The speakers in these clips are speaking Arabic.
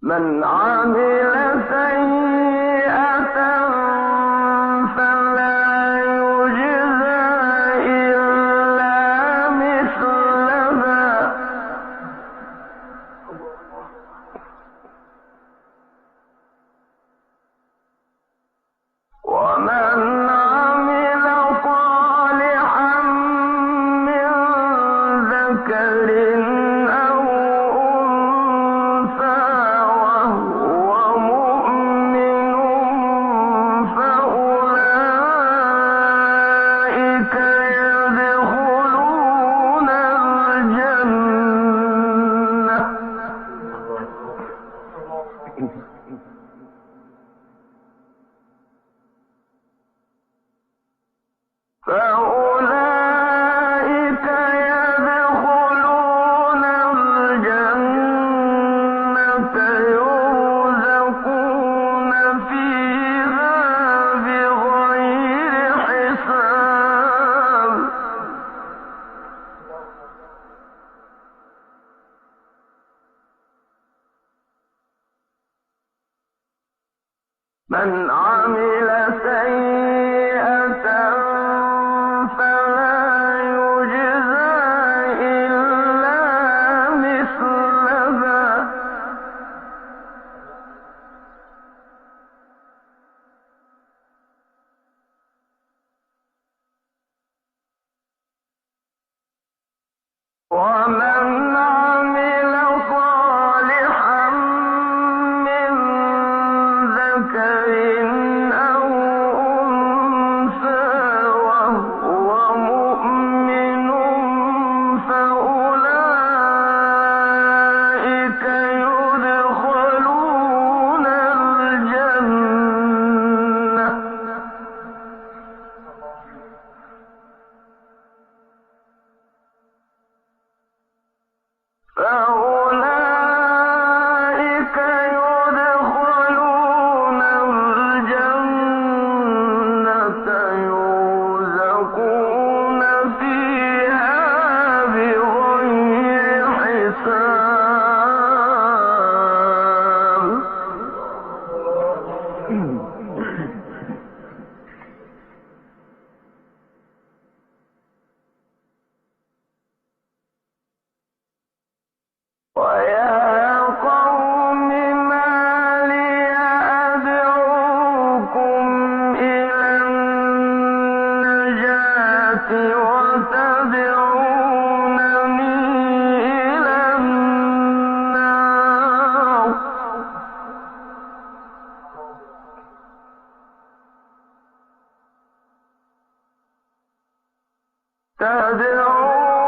من عمل سيئة فلا يجزى إلا مثلها ومن عمل صالحا من ذكر من عمل سيئة فلا يجزى إلا مثلها ومن عمل صالحا من ذكر أو أنثى وهو مؤمن فأولئك يدخلون يرزقون فيها بغير حساب ويا قوم ما لي أدعوكم إلى النجاة وتدعونني إلى النار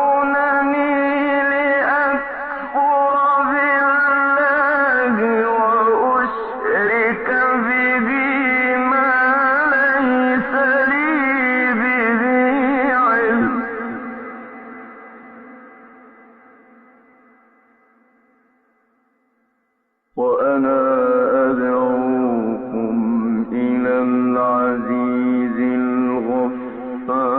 تدعونني لأكفر بالله وأشرك به ما ليس لي به علم وأنا أدعوكم إلى العزيز الغفار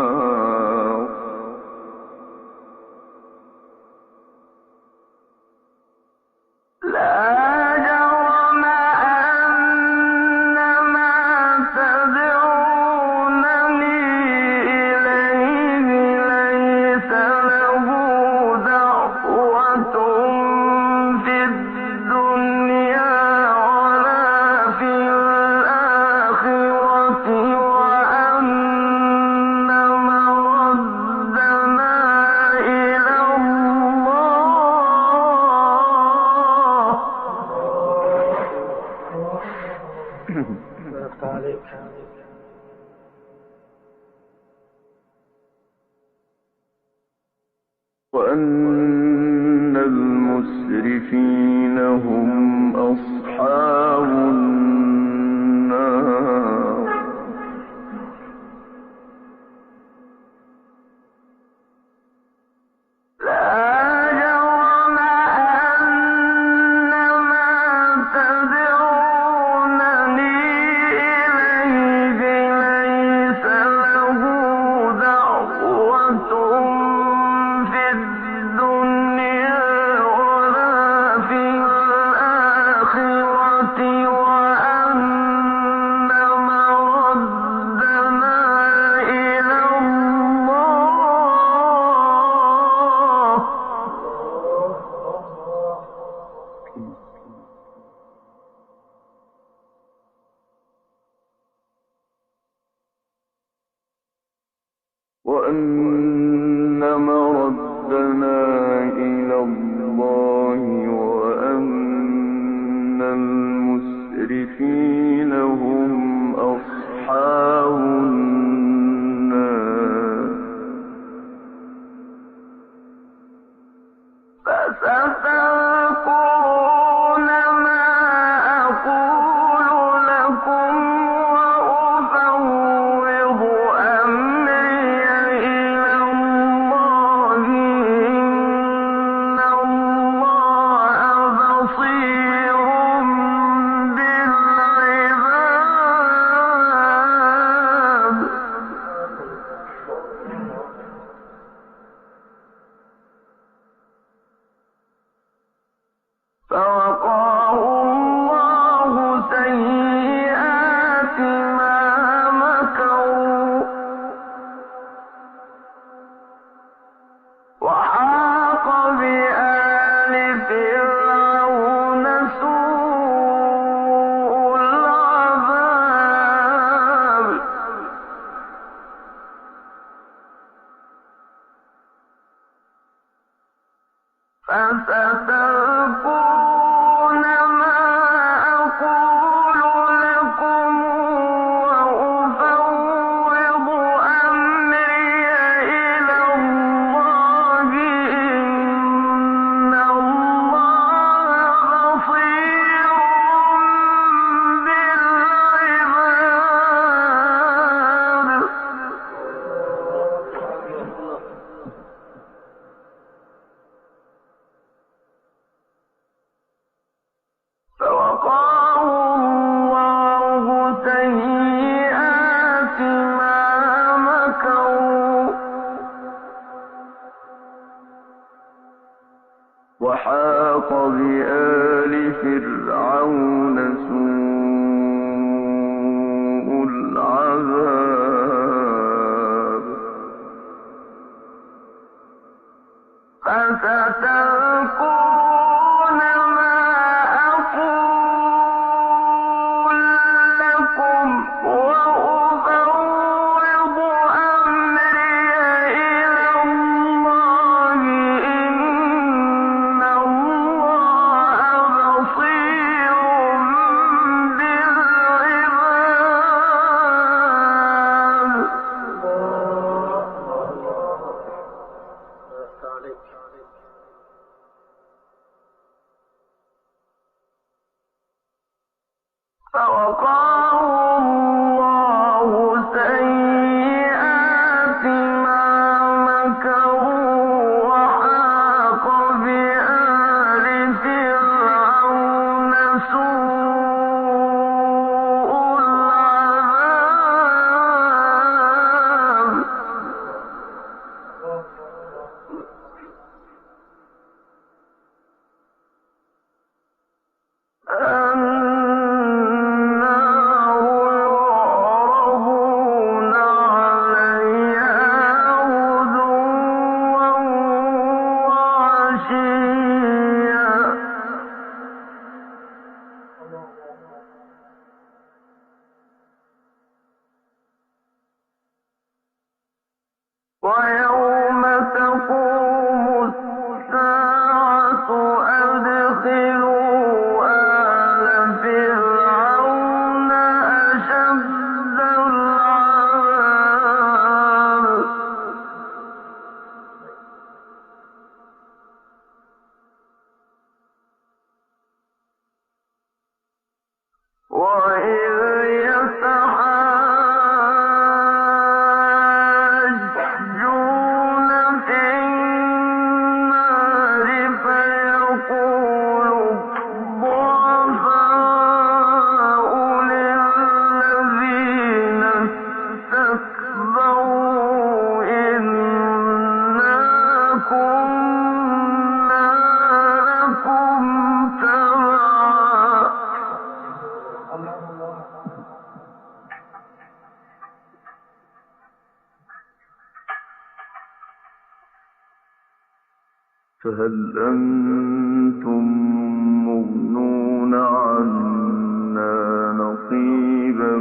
وأن المسرفين هم أصحاب النار وأن مردنا إلى الله وأن المسرفين هم أصحاب النار فستذكرون ما أقول لكم وأفوض أمري إلى الله إن الله بصير بالعباد فوقاه الله سيئات ما مكروا وحاق بآل فرعون سوء العذاب فستذكرون ما أقول لكم وأفوض أمري إلى الله إن الله بصير بالعباد فوقاه الله سيئات ما مكروا وحاق بآل فرعون سوء العذاب فستذكرون ما أقول لكم وأفوض أمري إلى الله إن الله بصير بالعباد فوقاه الله سيئات ما مكروا وحاق بآل فرعون سوء العذاب النار يعرضون عليها غدوا وعشيا ويوم فهل أنتم مغنون عنا نصيبا